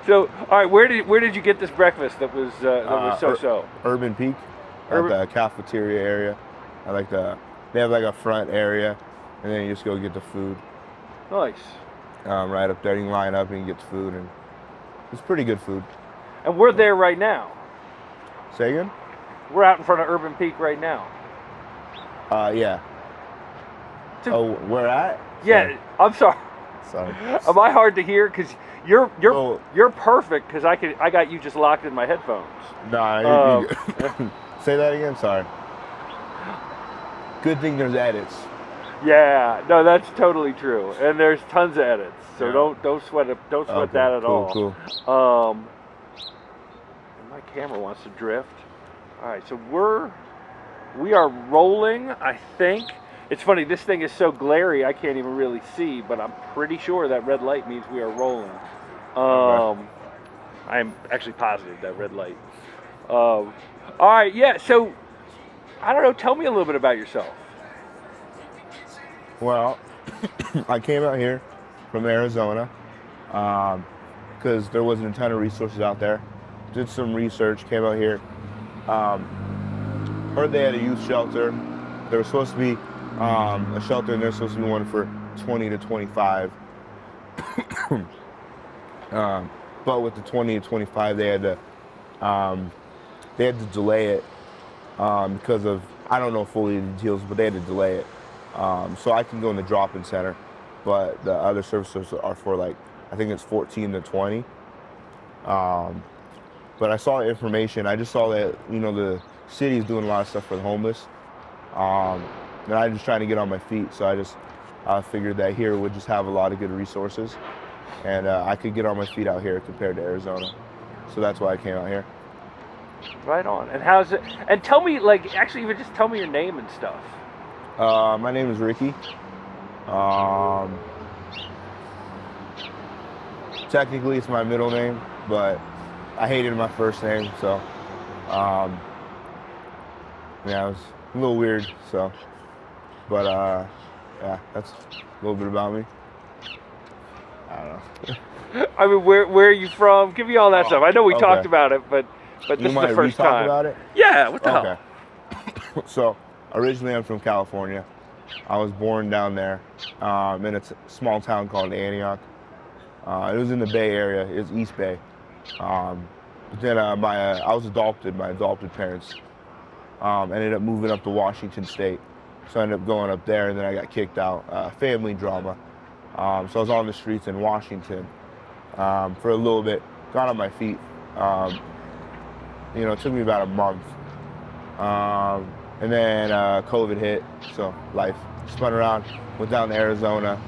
So, all right, where did you get this breakfast that was so? Urban Peak, at the cafeteria area. I like they have like a front area, and then you just go get the food. Nice. Right up there, you can line up and you get the food, and it's pretty good food. And we're there right now. Say again? We're out in front of Urban Peak right now. Yeah. So, where at? Yeah, I'm sorry. Sorry. Am I hard to hear? Because you're perfect. Because I got you just locked in my headphones. Nah, you're good. Say that again. Sorry. Good thing there's edits. Yeah, no, that's totally true, and there's tons of edits. So Yeah. don't sweat it. Don't sweat that at all. Cool. And my camera wants to drift. All right, so we are rolling. I think it's funny. This thing is so glary, I can't even really see. But I'm pretty sure that red light means we are rolling. I'm actually positive that red light. All right, yeah. So I don't know. Tell me a little bit about yourself. Well, I came out here from Arizona because there wasn't a ton of resources out there. Did some research, came out here. Heard they had a youth shelter. There was supposed to be a shelter, and there's supposed to be one for 20 to 25. But with the 20 to 25, they had to delay it because of, I don't know fully the details, but they had to delay it. So I can go in the drop-in center, but the other services are for like, I think it's 14 to 20. But I saw information. I just saw that, the city is doing a lot of stuff for the homeless. And I'm just trying to get on my feet. So I just figured that here would just have a lot of good resources. And I could get on my feet out here compared to Arizona. So that's why I came out here. Right on. And how's it? And tell me, actually, even just tell me your name and stuff. My name is Ricky. Technically, it's my middle name, but I hated my first name, so yeah, it was a little weird. So, but yeah, that's a little bit about me. I don't know. I mean, where are you from? Give me all that stuff. I know we talked about it, but this is the first time. About it? Yeah. What the hell? So originally, I'm from California. I was born down there in a small town called Antioch. It was in the Bay Area. It was East Bay. But then I was adopted. My adopted parents ended up moving up to Washington State. So I ended up going up there, and then I got kicked out. Family drama. So I was on the streets in Washington for a little bit. Got on my feet. It took me about a month. And then COVID hit, so life spun around, went down to Arizona.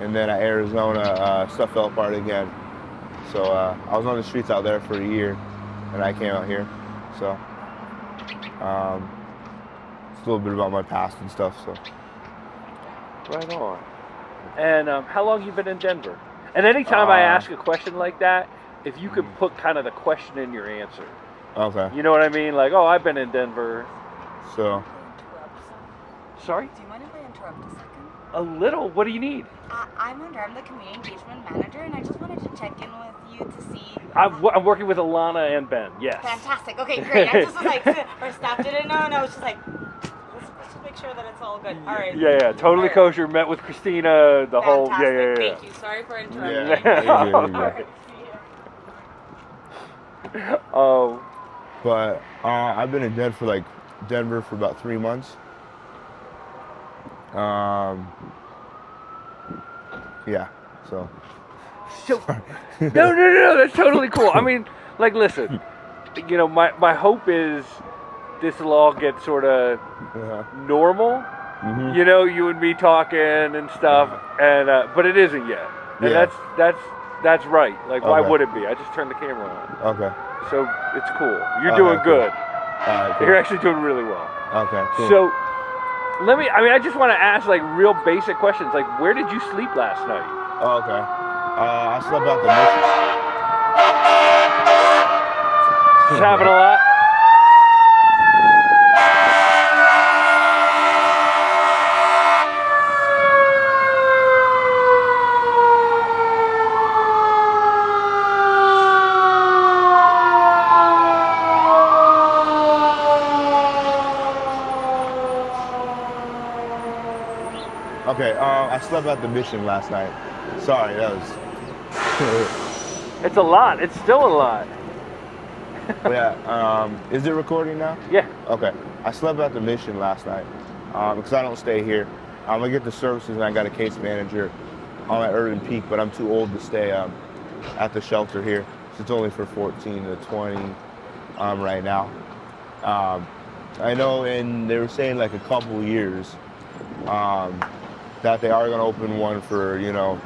And then at Arizona, stuff fell apart again. So I was on the streets out there for a year, and I came out here. So it's a little bit about my past and stuff. So. Right on. And how long you been in Denver? And anytime I ask a question like that, if you could put kind of the question in your answer. Okay. You know what I mean? Like, oh, I've been in Denver. So. Sorry? Do you mind if I interrupt a second? A little. What do you need? I'm Andrea. I'm the community engagement manager, and I just wanted to check in with you to see. I'm working with Alana and Ben. Yes. Fantastic. Okay, great. I just was like, our staff didn't know, and I was just like, let's just make sure that it's all good. All right. Yeah. Totally kosher. Met with Christina. The whole. Yeah. Thank you. Sorry for interrupting. Yeah. Oh. But I've been in Denver for about 3 months. Yeah, so. No, that's totally cool. I mean, listen, my hope is this will all get sort of normal. Mm-hmm. You and me talking and stuff, and but it isn't yet. And that's right. Why would it be? I just turned the camera on. Okay. So it's cool. You're doing good. All right, cool. You're actually doing really well. Okay, cool. So I just want to ask real basic questions. Where did you sleep last night? Oh, okay. I slept out the mission. Just having a lot? I slept at the mission last night. Sorry, that was. It's a lot. It's still a lot. Yeah. Is it recording now? Yeah. Okay. I slept at the mission last night because I don't stay here. I get the services and I got a case manager on at Urban Peak, but I'm too old to stay at the shelter here. So it's only for 14 to 20 right now. I know, and they were saying like a couple years that they are going to open one for, you know,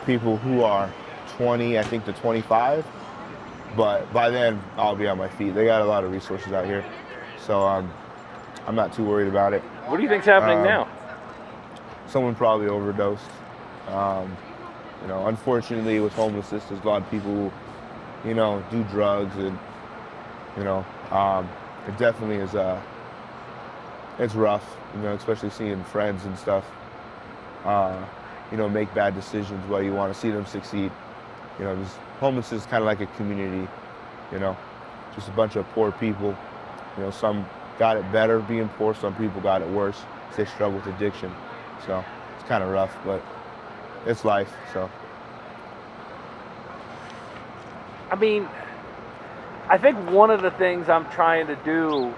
people who are 20, I think to 25. But by then, I'll be on my feet. They got a lot of resources out here. So I'm not too worried about it. What do you think's happening now? Someone probably overdosed. You know, unfortunately, with homelessness, there's a lot of people who, you know, do drugs, and you know, it definitely is. It's rough, you know, especially seeing friends and stuff. You know, make bad decisions while you want to see them succeed. You know, homelessness is kind of like a community. You know, just a bunch of poor people. You know, some got it better being poor, some people got it worse. They struggle with addiction, so it's kind of rough, but it's life. So, I mean, I think one of the things I'm trying to do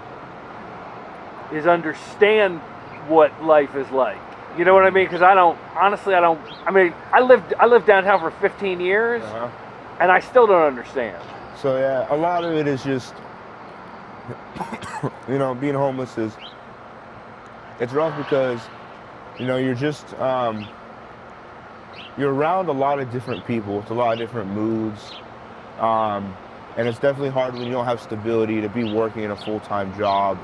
is understand what life is like. You know what I mean? Because I mean, I lived downtown for 15 years, and I still don't understand. So yeah, a lot of it is just, you know, being homeless it's rough because, you know, you're just, you're around a lot of different people with a lot of different moods. And it's definitely hard when you don't have stability to be working in a full-time job.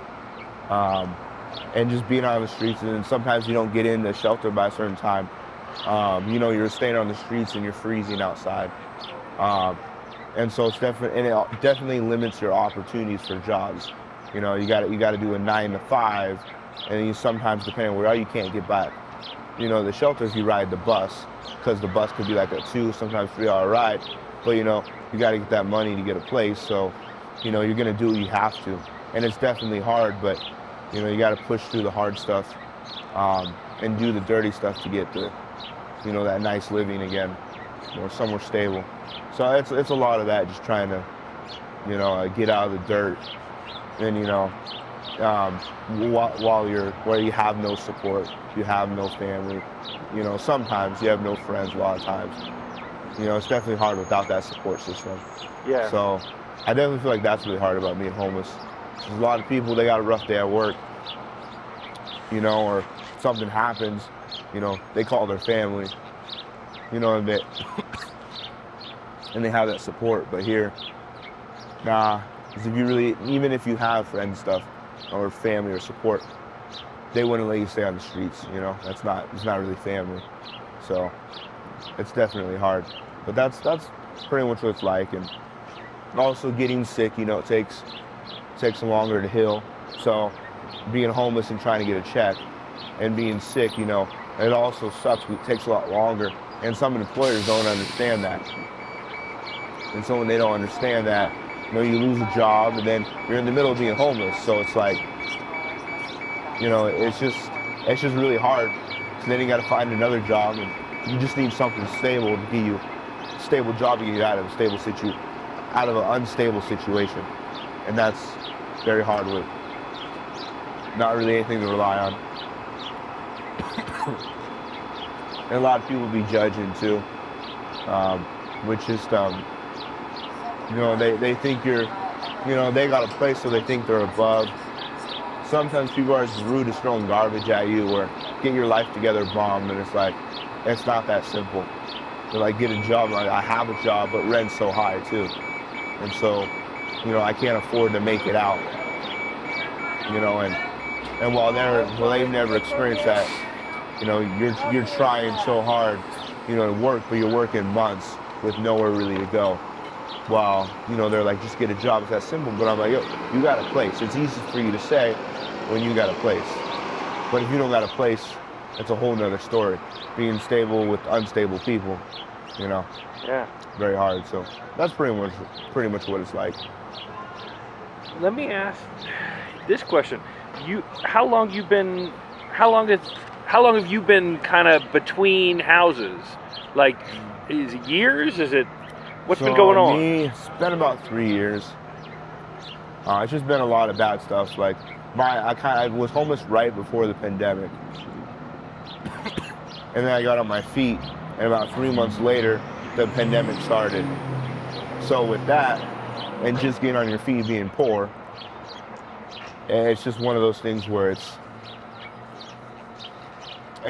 And just being out on the streets, and sometimes you don't get in the shelter by a certain time. You know, you're staying on the streets and you're freezing outside. And so it definitely limits your opportunities for jobs. You know, you got to do a 9 to 5, and you sometimes, depending on where you are, you can't get back. You know, the shelters, you ride the bus, because the bus could be like a 2, sometimes 3-hour ride. But you know, you got to get that money to get a place. So, you know, you're gonna do what you have to, and it's definitely hard. But you know, you got to push through the hard stuff and do the dirty stuff to get the, you know, that nice living again, or somewhere stable. So it's a lot of that, just trying to, you know, get out of the dirt, and you know, where you have no support, you have no family, you know, sometimes you have no friends. A lot of times, you know, it's definitely hard without that support system. Yeah. So I definitely feel like that's really hard about being homeless. There's a lot of people, they got a rough day at work, you know, or something happens, you know, they call their family, you know, and they have that support. But here, nah, because even if you have friends and stuff, or family or support, they wouldn't let you stay on the streets, you know, it's not really family. So it's definitely hard. But that's pretty much what it's like. And also getting sick, you know, it takes longer to heal. So being homeless and trying to get a check and being sick, you know, it also sucks. It takes a lot longer. And some employers don't understand that. And so when they don't understand that, you know, you lose a job and then you're in the middle of being homeless. So it's like, you know, it's just really hard. So then you got to find another job, and you just need something stable to give you a stable job to get you out of an unstable situation. And that's very hard with not really anything to rely on. And a lot of people be judging too, which is, you know, they think you're, you know, they got a place, so they think they're above. Sometimes people are just rude, just throwing garbage at you, or get your life together bomb, and it's like, it's not that simple. They're like, get a job. Like, I have a job, but rent's so high too. And so, you know, I can't afford to make it out. You know, and while they've never experienced that, you know, you're trying so hard, you know, to work, but you're working months with nowhere really to go. While, you know, they're like, just get a job, it's that simple. But I'm like, yo, you got a place. It's easy for you to say when you got a place. But if you don't got a place, it's a whole nother story. Being stable with unstable people, you know. Yeah. Very hard. So that's pretty much what it's like. Let me ask this question. How long How long have you been kind of between houses? Like, is it years? Is it, what's been going on? It's been about 3 years. It's just been a lot of bad stuff. Like, I was homeless right before the pandemic. And then I got on my feet, and about 3 months later, the pandemic started. So with that, and just getting on your feet being poor, it's just one of those things where it's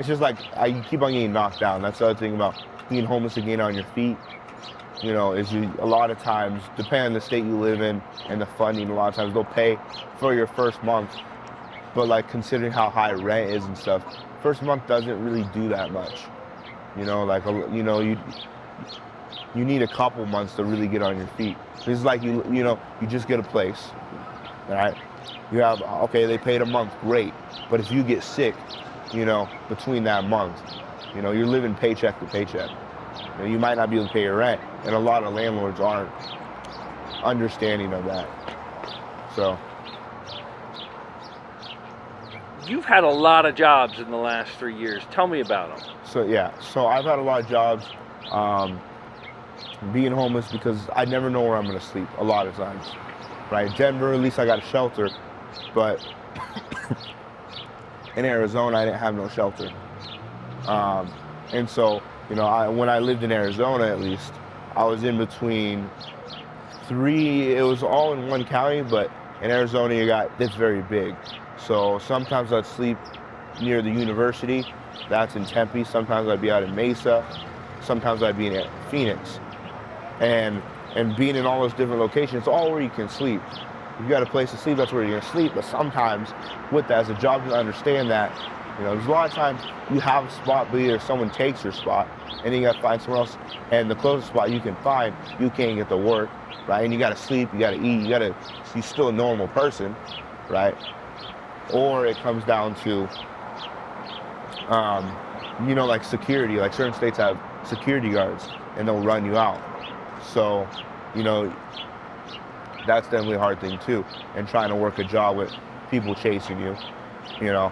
just like I keep on getting knocked down. That's the other thing about being homeless and getting on your feet. You know, a lot of times, depending on the state you live in and the funding, a lot of times they'll pay for your first month. But like considering how high rent is and stuff, first month doesn't really do that much. You know, like, you know, you need a couple months to really get on your feet. It's like you just get a place, right? You have, okay, they paid a month, great. But if you get sick, you know, between that month, you know, you're living paycheck to paycheck. You know, you might not be able to pay your rent, and a lot of landlords aren't understanding of that. So. You've had a lot of jobs in the last 3 years. Tell me about them. So yeah, so I've had a lot of jobs, being homeless because I never know where I'm gonna sleep a lot of times, right? Denver, at least I got a shelter, but in Arizona, I didn't have no shelter. And so, you know, when I lived in Arizona, at least, I was in between it was all in one county, but in Arizona, it's very big. So sometimes I'd sleep near the university, that's in Tempe. Sometimes I'd be out in Mesa. Sometimes I'd be in Phoenix. And being in all those different locations, it's all where you can sleep. If you got a place to sleep, that's where you're gonna sleep. But sometimes with that, as a job, you understand that, you know, there's a lot of times you have a spot, but either someone takes your spot, and then you gotta find somewhere else. And the closest spot you can find, you can't get to work, right? And you gotta sleep, you gotta eat, you're still a normal person, right? Or it comes down to, you know, like security. Like certain states have security guards, and they'll run you out. So, you know, that's definitely a hard thing too. And trying to work a job with people chasing you, you know,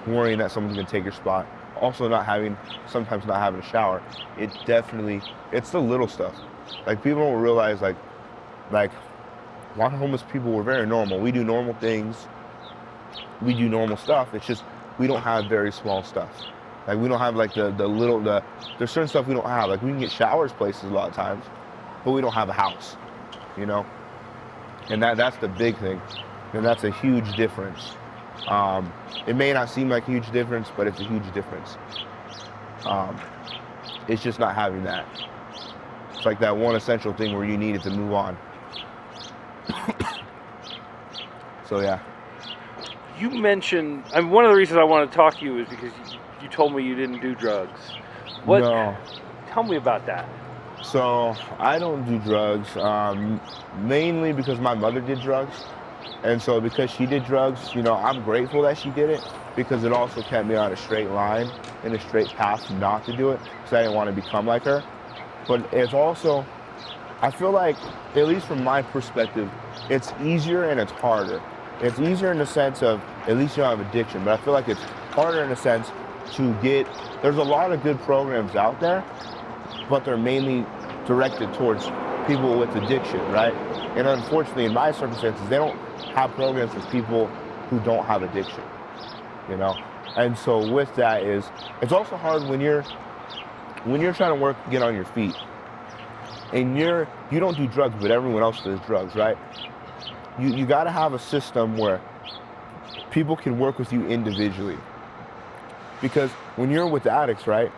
worrying that someone's gonna take your spot. Also sometimes not having a shower. It's the little stuff. Like people don't realize like a lot of homeless people were very normal. We do normal things. We do normal stuff. It's just, we don't have very small stuff. Like we don't have like there's certain stuff we don't have. Like we can get showers places a lot of times, but we don't have a house, you know? And that's the big thing. And that's a huge difference. It may not seem like a huge difference, but it's a huge difference. It's just not having that. It's like that one essential thing where you need it to move on. So yeah. You mentioned, one of the reasons I want to talk to you is because you told me you didn't do drugs. No. Tell me about that. So I don't do drugs, mainly because my mother did drugs. And so because she did drugs, you know, I'm grateful that she did it because it also kept me on a straight line, in a straight path not to do it, because I didn't want to become like her. But it's also, I feel like, at least from my perspective, it's easier and it's harder. It's easier in the sense of, at least you don't have addiction, but I feel like it's harder in the sense there's a lot of good programs out there, but they're mainly directed towards people with addiction, right? And unfortunately, in my circumstances, they don't have programs for people who don't have addiction, you know? And so with that it's also hard when you're trying to get on your feet, and you don't do drugs, but everyone else does drugs, right? You got to have a system where people can work with you individually. Because when you're with addicts, right?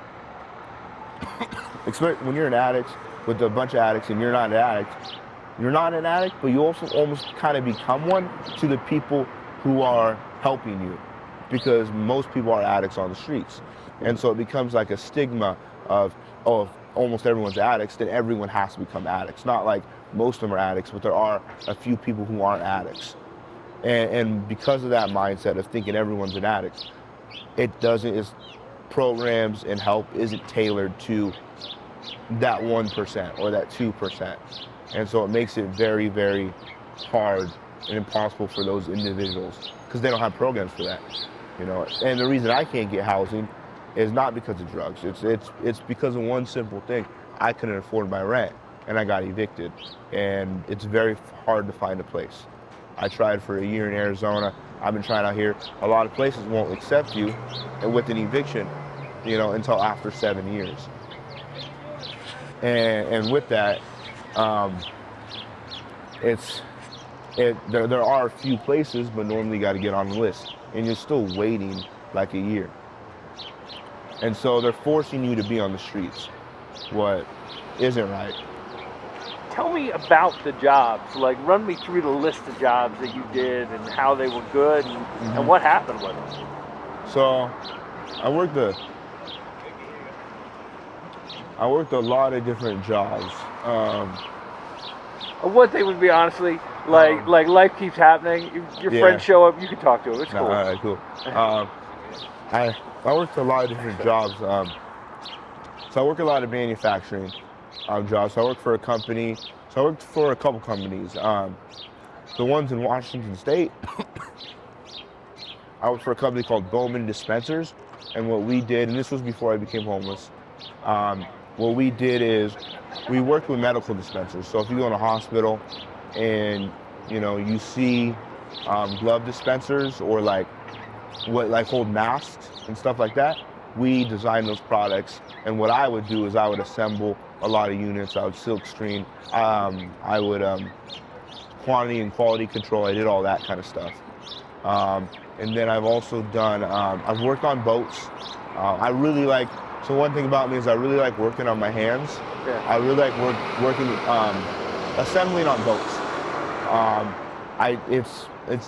When you're an addict with a bunch of addicts and you're not an addict, but you also almost kind of become one to the people who are helping you. Because most people are addicts on the streets. And so it becomes like a stigma of, if almost everyone's addicts, then everyone has to become addicts. Not like most of them are addicts, but there are a few people who aren't addicts. And because of that mindset of thinking everyone's an addict, programs and help isn't tailored to that 1% or that 2%. And so it makes it very, very hard and impossible for those individuals because they don't have programs for that. you know. And the reason I can't get housing is not because of drugs. It's because of one simple thing. I couldn't afford my rent, and I got evicted. And it's very hard to find a place. I tried for a year in Arizona. I've been trying out here. A lot of places won't accept you and with an eviction, you know, until after 7 years. And with that, there are a few places, but normally you got to get on the list, and you're still waiting like a year. And so they're forcing you to be on the streets, what isn't right. Tell me about the jobs. Like, run me through the list of jobs that you did and how they were good and what happened with them. So I worked a lot of different jobs. One thing would be, honestly, like life keeps happening. Your friends show up, you can talk to them. It's cool. All right, cool. I worked a lot of different jobs. So I work a lot of manufacturing jobs. So I worked for a company. So I worked for a couple companies. The ones in Washington State, I worked for a company called Bowman Dispensers. And what we did, and this was before I became homeless, what we did is we worked with medical dispensers. So if you go in a hospital and you know you see glove dispensers or like hold masks and stuff like that, we designed those products. And what I would do is I would assemble a lot of units. I would silk screen. I would quantity and quality control. I did all that kind of stuff. And then I've also done. I've worked on boats. I really like. So one thing about me is I really like working on my hands. Yeah. I really like working, assembling on boats.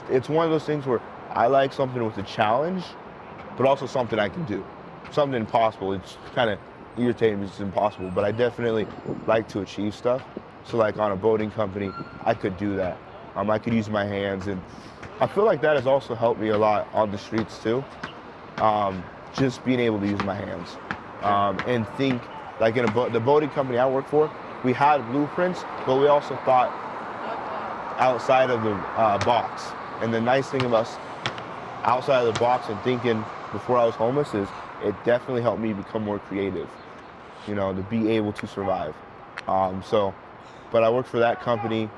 It's one of those things where I like something with a challenge, but also something I can do. Something impossible. It's kind of irritating because it's impossible, but I definitely like to achieve stuff. So like on a boating company, I could do that. I could use my hands, and I feel like that has also helped me a lot on the streets too. Just being able to use my hands. And think, like in the boating company I work for, we had blueprints, but we also thought outside of the box. And the nice thing about outside of the box and thinking before I was homeless is it definitely helped me become more creative, you know, to be able to survive. But I worked for that company,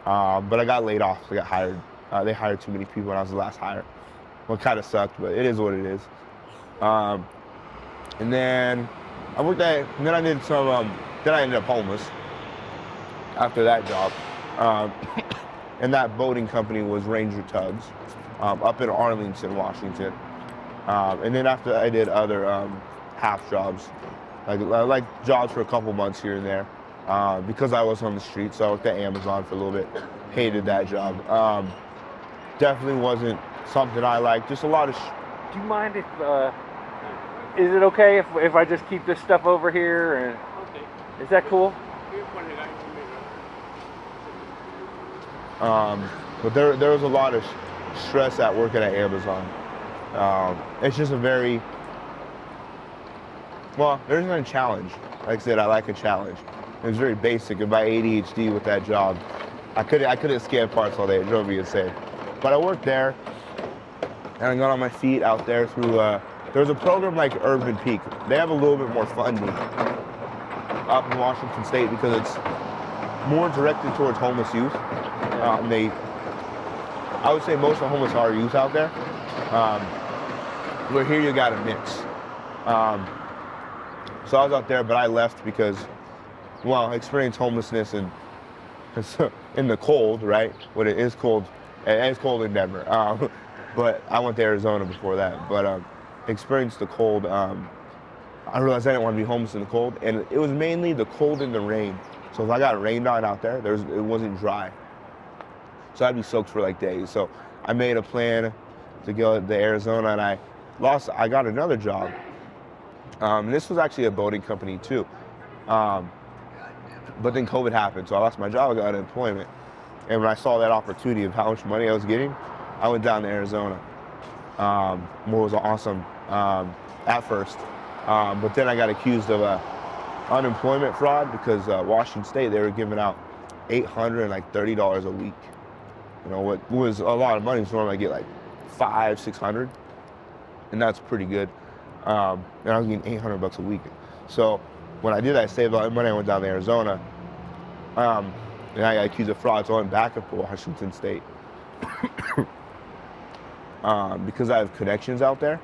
but I got laid off. I got hired. They hired too many people, and I was the last hire. Well, it kind of sucked, but it is what it is. And then I worked at, and then I did some, then I ended up homeless after that job. And that boating company was Ranger Tugs up in Arlington, Washington. And then after I did other half jobs, like jobs for a couple months here and there because I was on the street. So I worked at Amazon for a little bit, hated that job. Definitely wasn't something I liked, just a lot of... Do you mind if... Is it okay if I just keep this stuff over here? And is that cool? But there was a lot of stress at working at Amazon. It's just a very, well, there's no challenge. Like I said, I like a challenge. It was very basic, and my ADHD with that job, I couldn't scan parts all day. It drove me insane. But I worked there, and I got on my feet out there through. There's a program like Urban Peak. They have a little bit more funding up in Washington State because it's more directed towards homeless youth. I would say most of the homeless are youth out there. But here you got a mix. So I was out there, but I left because, well, I experienced homelessness and in the cold, right? When it is cold, and it's cold in Denver. But I went to Arizona before that. But experienced the cold. I realized I didn't want to be homeless in the cold, and it was mainly the cold and the rain. So if I got rained on out there, it wasn't dry. So I'd be soaked for like days. So I made a plan to go to Arizona, and I got another job. This was actually a boating company too. But then COVID happened, so I lost my job, I got unemployment. And when I saw that opportunity of how much money I was getting, I went down to Arizona. What was awesome at first. But then I got accused of unemployment fraud because Washington State, they were giving out $830 a week. You know, what was a lot of money. So normally I get like $500-600. and that's pretty good. And I was getting $800 a week. So when I did that, I saved all that money. I went down to Arizona, and I got accused of fraud, so I went back up to Washington State. Because I have connections out there.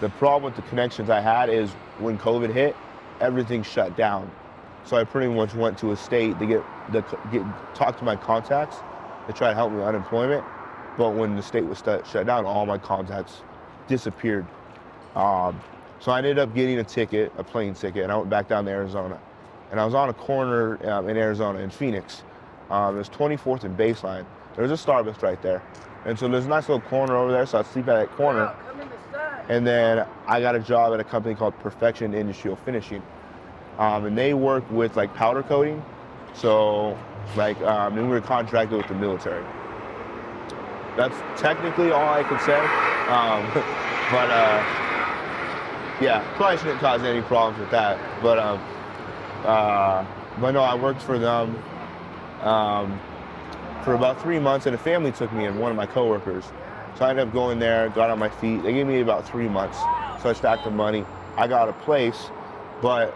The problem with the connections I had is when COVID hit, everything shut down. So I pretty much went to a state to talk to my contacts to try to help me with unemployment. But when the state was shut down, all my contacts disappeared. So I ended up getting a plane ticket, and I went back down to Arizona. And I was on a corner in Arizona, in Phoenix. It was 24th and Baseline. There was a Starbucks right there. And so there's a nice little corner over there, so I'd sleep at that corner. And then I got a job at a company called Perfection Industrial Finishing. And they work with like powder coating. So like we were contracted with the military. That's technically all I could say. Yeah, probably shouldn't cause any problems with that. But no, I worked for them for about 3 months, and a family took me and one of my coworkers. So I ended up going there, got on my feet. They gave me about 3 months. So I stacked the money. I got a place, but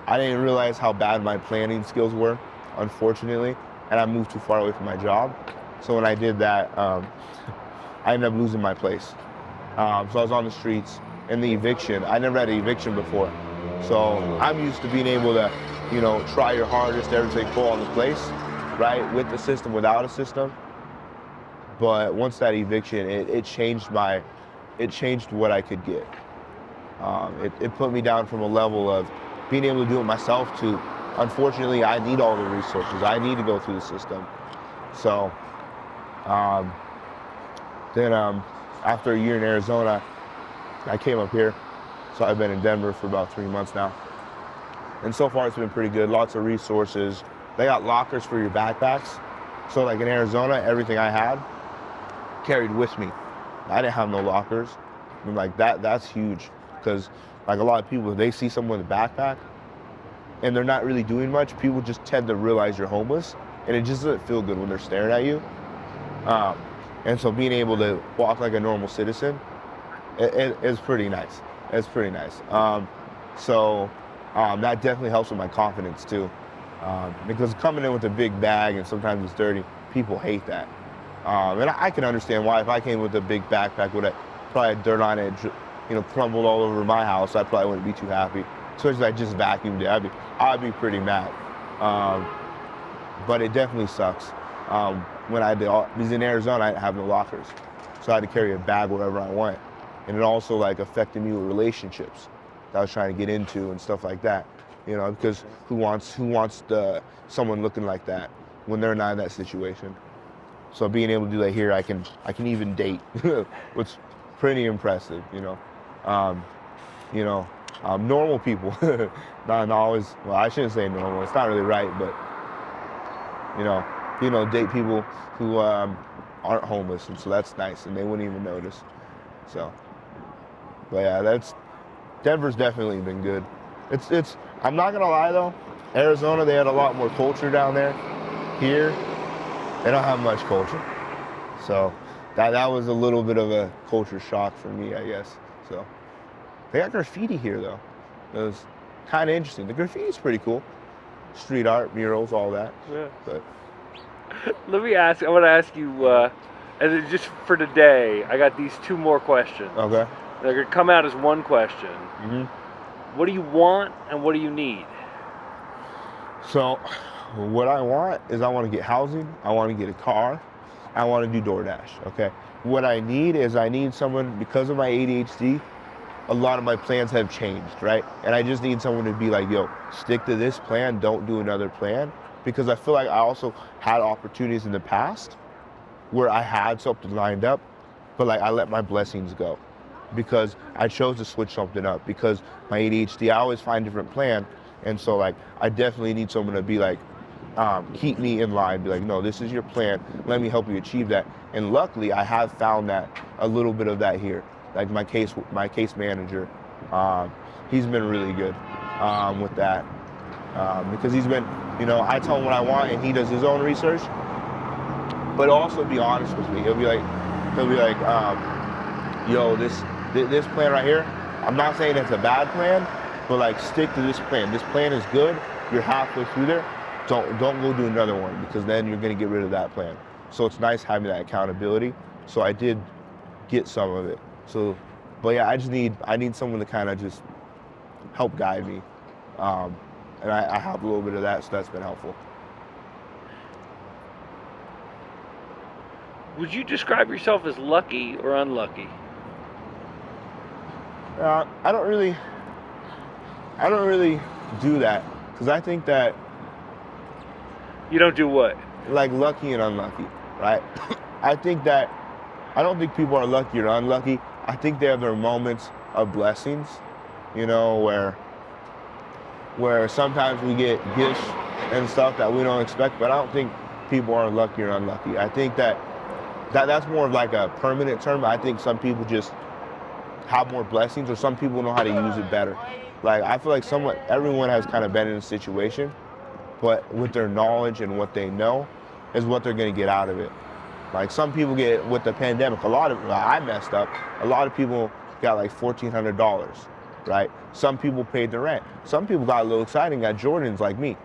I didn't realize how bad my planning skills were, unfortunately, and I moved too far away from my job. So when I did that, I ended up losing my place. So I was on the streets. And the eviction, I never had an eviction before. So I'm used to being able to, try your hardest, everything full on the place, right? With the system, without a system. But once that eviction, it changed what I could get. It put me down from a level of being able to do it myself to, unfortunately, I need all the resources. I need to go through the system. So then after a year in Arizona, I came up here. So I've been in Denver for about 3 months now. And so far it's been pretty good. Lots of resources. They got lockers for your backpacks. So like in Arizona, everything I had carried with me. I didn't have no lockers. And like that's huge. Because like a lot of people, if they see someone with a backpack and they're not really doing much, people just tend to realize you're homeless. And it just doesn't feel good when they're staring at you. And so being able to walk like a normal citizen, it's pretty nice. It's pretty nice. That definitely helps with my confidence too. Because coming in with a big bag and sometimes it's dirty, people hate that. And I can understand why. If I came with a big backpack with probably had dirt on it, crumbled all over my house, I probably wouldn't be too happy. Especially if I just vacuumed it, I'd be pretty mad. But it definitely sucks. When I did because in Arizona, I didn't have no lockers. So I had to carry a bag wherever I went. And it also like affected me with relationships that I was trying to get into and stuff like that. Because who wants someone looking like that when they're not in that situation? So being able to do that here, I can even date, which is pretty impressive. Normal people, not always. Well, I shouldn't say normal. It's not really right, but date people who aren't homeless, and so that's nice, and they wouldn't even notice. So. But yeah, Denver's definitely been good. It's I'm not gonna lie though, Arizona, they had a lot more culture down there. Here, they don't have much culture. So that was a little bit of a culture shock for me, I guess. So they got graffiti here though. It was kind of interesting. The graffiti's pretty cool. Street art, murals, all that. Yeah. But I want to ask you, and then just for today, I got these 2 more questions. Okay. They're going to come out as one question. Mm-hmm. What do you want and what do you need? So what I want is I want to get housing. I want to get a car. I want to do DoorDash, okay? What I need is someone, because of my ADHD, a lot of my plans have changed, right? And I just need someone to be like, yo, stick to this plan, don't do another plan. Because I feel like I also had opportunities in the past where I had something lined up, but like I let my blessings go. Because I chose to switch something up. Because my ADHD, I always find different plan. And so like, I definitely need someone to be like, keep me in line, be like, no, this is your plan. Let me help you achieve that. And luckily, I have found that a little bit of that here. Like my case manager, he's been really good with that. Because he's been, I tell him what I want and he does his own research. But also be honest with me. He'll be like, yo, this plan right here, I'm not saying it's a bad plan, but like stick to this plan. This plan is good. You're halfway through there. Don't go do another one, because then you're gonna get rid of that plan. So it's nice having that accountability. So I did get some of it. So, but yeah, I need someone to kind of just help guide me. And I have a little bit of that, so that's been helpful. Would you describe yourself as lucky or unlucky? I don't really do that, because I think that, You don't do what? like, lucky and unlucky, right? I think that, I don't think people are lucky or unlucky. I think they have their moments of blessings, you know, where sometimes we get gifts and stuff that we don't expect, but I don't think people are lucky or unlucky. I think that's more of like a permanent term. I think some people just have more blessings, or some people know how to use it better. Like, I feel like everyone has kind of been in a situation, but with their knowledge and what they know is what they're gonna get out of it. Like, some people get, with the pandemic, I messed up, a lot of people got like $1,400, right? Some people paid the rent. Some people got a little excited and got Jordans like me.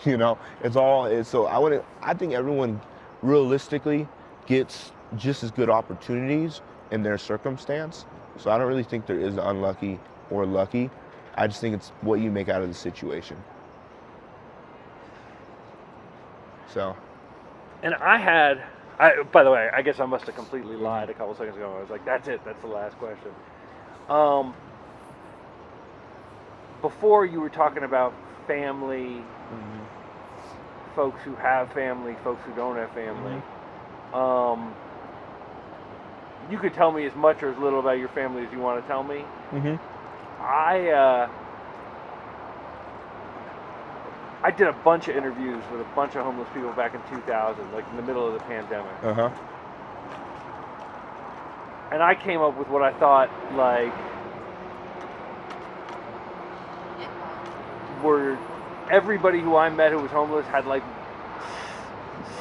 You know, I think everyone realistically gets just as good opportunities in their circumstance. So I don't really think there is unlucky or lucky. I just think it's what you make out of the situation. So. And by the way, I guess I must have completely lied a couple seconds ago. I was like, that's it. That's the last question. Before you were talking about family, folks who have family, folks who don't have family. You could tell me as much or as little about your family as you want to tell me. I did a bunch of interviews with a bunch of homeless people back in 2000, like in the middle of the pandemic. And I came up with what I thought, like, were everybody who I met who was homeless had like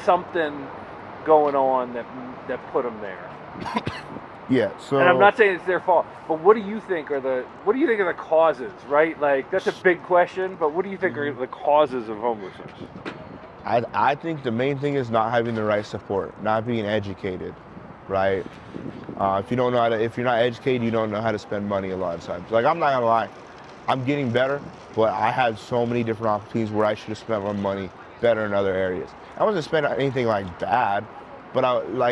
something going on that put them there. Yeah. So. And I'm not saying it's their fault, but what do you think are the causes? Right? Like, that's a big question, but what do you think are the causes of homelessness? I think the main thing is not having the right support, not being educated, right? If you're not educated, you don't know how to spend money a lot of times. Like, I'm not gonna lie, I'm getting better, but I had so many different opportunities where I should have spent my money better in other areas. I wasn't spending anything like bad, but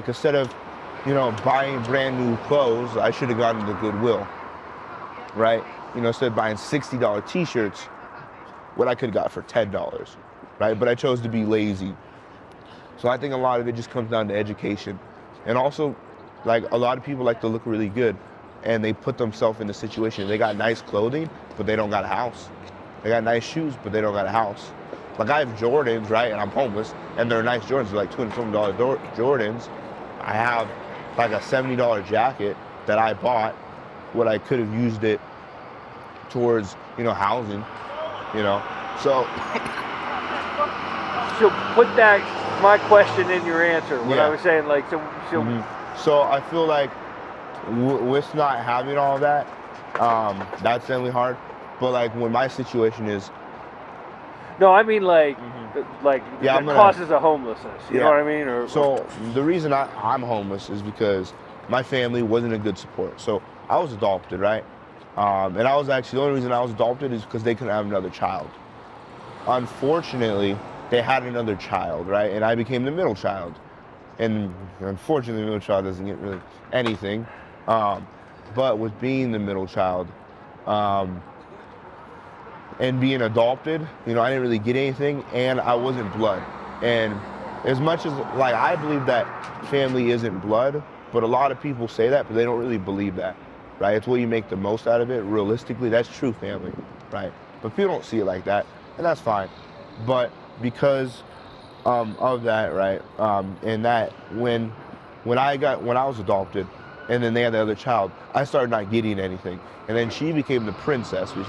instead of, buying brand new clothes, I should have gone to Goodwill, right? Instead of buying $60 t-shirts, what I could have got for $10, right? But I chose to be lazy. So I think a lot of it just comes down to education. And also, like, a lot of people like to look really good, and they put themselves in a situation. They got nice clothing, but they don't got a house. They got nice shoes, but they don't got a house. Like, I have Jordans, right? And I'm homeless, and they're nice Jordans. They're like $200 Jordans. I have like a $70 jacket that I bought when I could have used it towards, housing, So. So put my question in your answer. What I was saying, like, so. So I feel like with not having all that, that's definitely hard. But like, when my situation is. No, I mean the causes of homelessness. You know what I mean? So the reason I'm homeless is because my family wasn't a good support. So I was adopted, right? And I was actually, the only reason I was adopted is because they couldn't have another child. Unfortunately, they had another child, right? And I became the middle child. And unfortunately, the middle child doesn't get really anything. But with being the middle child, and being adopted, I didn't really get anything, and I wasn't blood. And as much as, like, I believe that family isn't blood, but a lot of people say that, but they don't really believe that, right? It's what you make the most out of it. Realistically, that's true family, right? But people don't see it like that, and that's fine. But because of that, right, and that when I was adopted, and then they had the other child, I started not getting anything. And then she became the princess, which,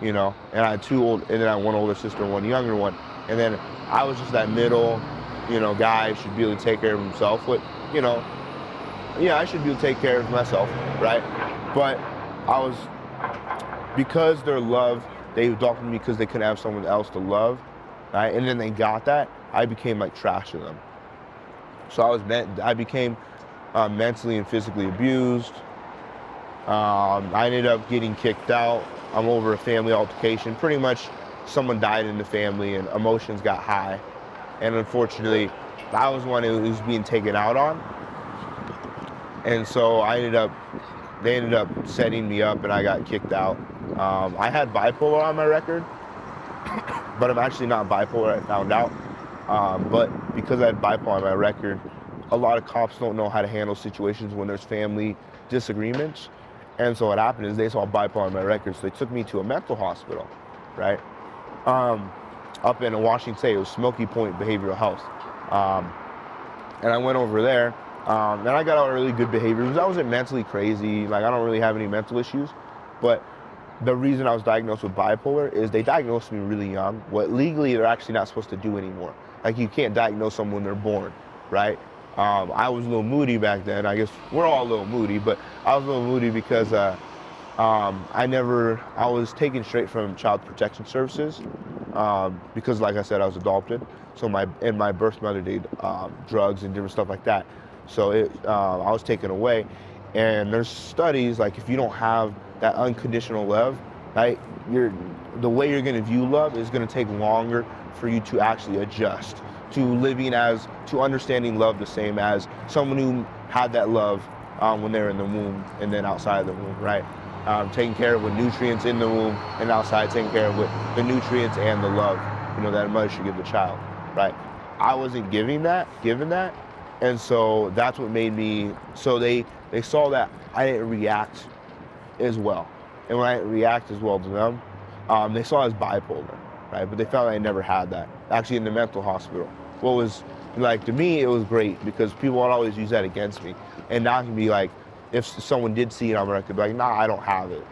and I had and then I had one older sister and one younger one. And then I was just that middle, guy should be able to take care of himself. But, yeah, I should be able to take care of myself, right? But I was, because their love, they adopted me because they couldn't have someone else to love, right? And then they got that, I became like trash to them. So I became mentally and physically abused. I ended up getting kicked out. I'm over a family altercation. Pretty much someone died in the family and emotions got high. And unfortunately, I was one who was being taken out on. And so they ended up setting me up and I got kicked out. I had bipolar on my record, but I'm actually not bipolar, I found out. But because I had bipolar on my record, a lot of cops don't know how to handle situations when there's family disagreements. And so what happened is they saw bipolar on my record, so they took me to a mental hospital, right? Up in Washington State, it was Smoky Point Behavioral Health. And I went over there, and I got out really good behavior because I wasn't mentally crazy. Like, I don't really have any mental issues. But the reason I was diagnosed with bipolar is they diagnosed me really young, what legally they're actually not supposed to do anymore. Like, you can't diagnose someone when they're born, right? I was a little moody back then. I guess we're all a little moody, but I was a little moody because I was taken straight from Child Protection Services because, like I said, I was adopted. So my birth mother did drugs and different stuff like that. So I was taken away. And there's studies, like, if you don't have that unconditional love, right, the way you're going to view love is going to take longer for you to actually adjust to understanding love the same as someone who had that love when they're in the womb and then outside of the womb, right? Taking care of with nutrients in the womb and outside, taking care of with the nutrients and the love, that a mother should give the child, right? I wasn't given that, and so that's what made me, so they saw that I didn't react as well. And when I didn't react as well to them, they saw I was bipolar, right? But they found I never had that, actually in the mental hospital. What was, like, to me, it was great because people would always use that against me. And now I can be like, if someone did see it on my record, be like, nah, I don't have it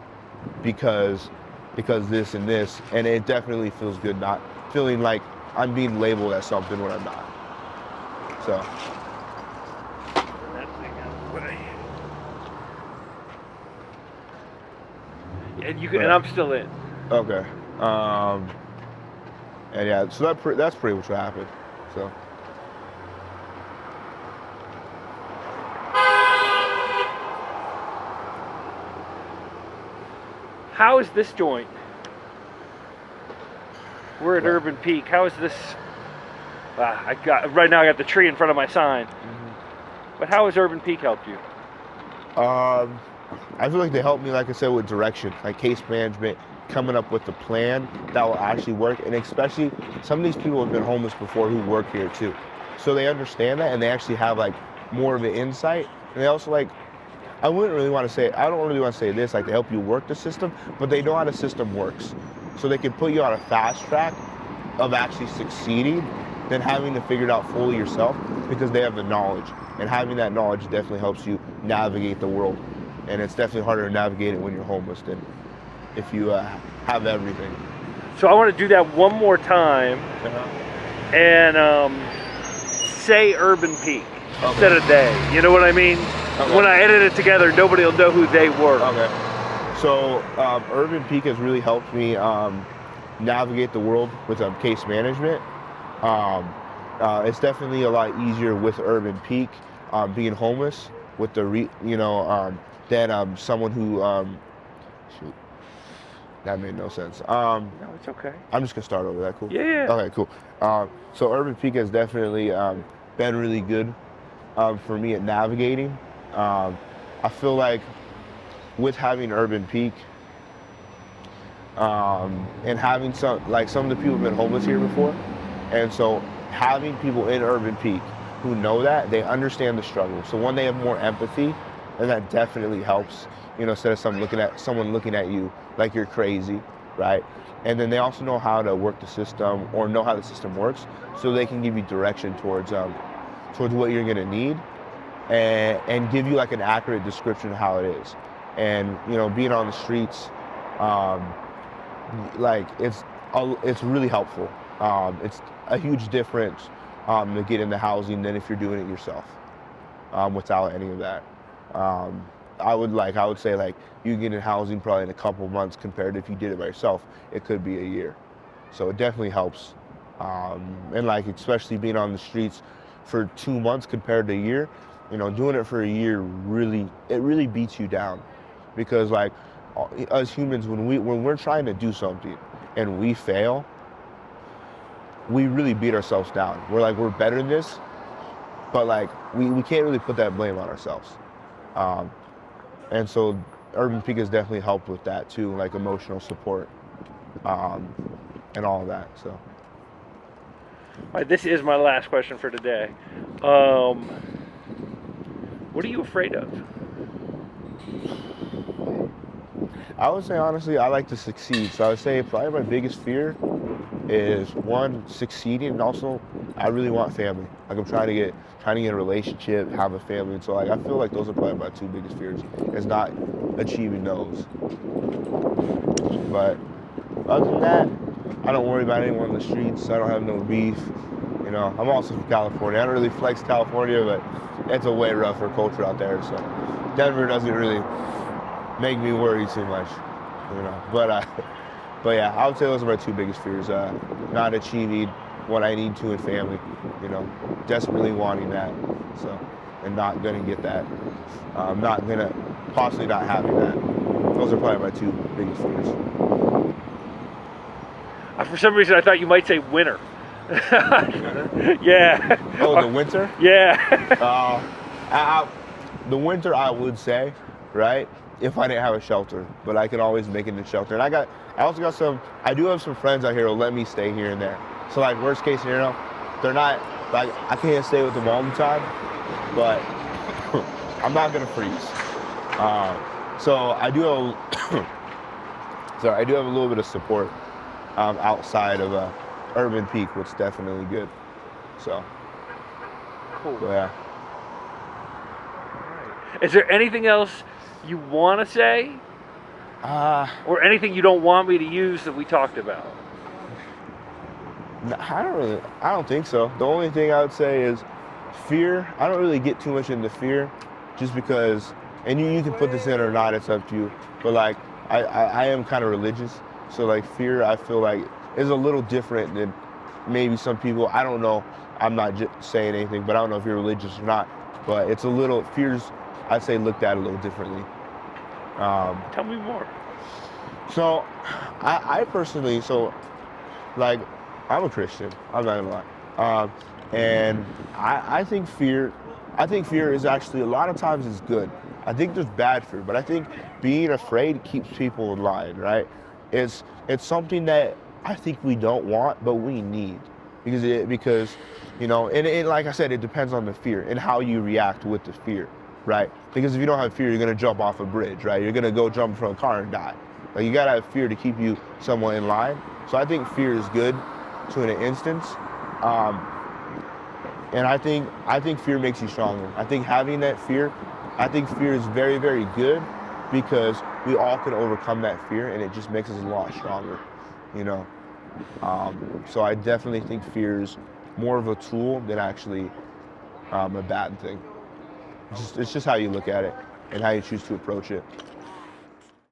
because this and this. And it definitely feels good not feeling like I'm being labeled as something when I'm not. So. And I'm still in. Okay. And yeah, so that's pretty much what happened. So. How is this joint? We're at Urban Peak. How is this? Right now I got the tree in front of my sign. Mm-hmm. But how has Urban Peak helped you? I feel like they helped me, like I said, with direction, like case management, coming up with a plan that will actually work. And especially some of these people have been homeless before who work here too. So they understand that and they actually have like more of an insight. And they also like, I don't really want to say this, like they help you work the system, but they know how the system works. So they can put you on a fast track of actually succeeding than having to figure it out fully yourself because they have the knowledge. And having that knowledge definitely helps you navigate the world. And it's definitely harder to navigate it when you're homeless than if you have everything. So I want to do that one more time and say Urban Peak instead of they. You know what I mean? Okay. When I edit it together, nobody will know who they were. Okay. So Urban Peak has really helped me navigate the world with case management. It's definitely a lot easier with Urban Peak being homeless with the than someone who shoot, that made no sense. No, it's okay. I'm just gonna start over. That cool? Yeah. Okay, cool. So Urban Peak has definitely been really good for me at navigating. I feel like with having Urban Peak and having some of the people have been homeless here before, and so having people in Urban Peak who know that, they understand the struggle. So when they have more empathy, and that definitely helps, instead of someone looking at you like you're crazy, right? And then they also know how to work the system or know how the system works, so they can give you direction towards what you're gonna need, and give you like an accurate description of how it is. And being on the streets, it's really helpful. It's a huge difference to get into housing than if you're doing it yourself. without any of that. I would say like you get in housing probably in a couple months compared to if you did it by yourself, it could be a year. So it definitely helps. And like especially being on the streets for 2 months compared to a year, doing it for a year really beats you down, because like us humans, when we're trying to do something and we fail, we really beat ourselves down. We're better than this, but like we can't really put that blame on ourselves. And so Urban Peak has definitely helped with that too, like emotional support, and all of that. So. All right, this is my last question for today. What are you afraid of? I would say honestly, I like to succeed. So I would say probably my biggest fear is one, succeeding, and also I really want family. Like I'm trying to get a relationship, have a family. And so like I feel like those are probably my two biggest fears, is not achieving those. But other than that, I don't worry about anyone on the streets. I don't have no beef. I'm also from California. I don't really flex California, but it's a way rougher culture out there. So Denver doesn't really make me worry too much, But yeah, I would say those are my two biggest fears. Not achieving what I need to in family, desperately wanting that. So, and not gonna get that. Possibly not having that. Those are probably my two biggest fears. For some reason, I thought you might say winter. Yeah. Oh, the winter? Yeah. The winter, I would say, right? If I didn't have a shelter, but I can always make it in shelter. And I do have some friends out here who'll let me stay here and there. So like worst case scenario, they're not, like I can't stay with them all the time, but I'm not gonna freeze. So I do have a little bit of support outside of Urban Peak, which is definitely good. So, Cool. Yeah. Right. Is there anything else you want to say? Or anything you don't want me to use that we talked about? I don't think so. The only thing I would say is fear. I don't really get too much into fear, just because, and you can put this in or not, it's up to you. But like, I am kind of religious, so like fear, I feel like is a little different than maybe some people. I don't know. I'm not just saying anything, but I don't know if you're religious or not. But it's a little, fears, I'd say, looked at a little differently. Tell me more. So, I personally, like, I'm a Christian. I'm not gonna lie, and I think fear is actually a lot of times is good. I think there's bad fear, but I think being afraid keeps people in line, right? It's something that I think we don't want, but we need, because and like I said, it depends on the fear and how you react with the fear, right? Because if you don't have fear, you're gonna jump off a bridge, right? You're gonna go jump from a car and die. Like, you gotta have fear to keep you somewhat in line. So I think fear is good to an instance, and I think fear makes you stronger. I think having that fear, is very, very good, because we all can overcome that fear, and it just makes us a lot stronger, So I definitely think fear is more of a tool than actually a bad thing. It's just how you look at it and how you choose to approach it.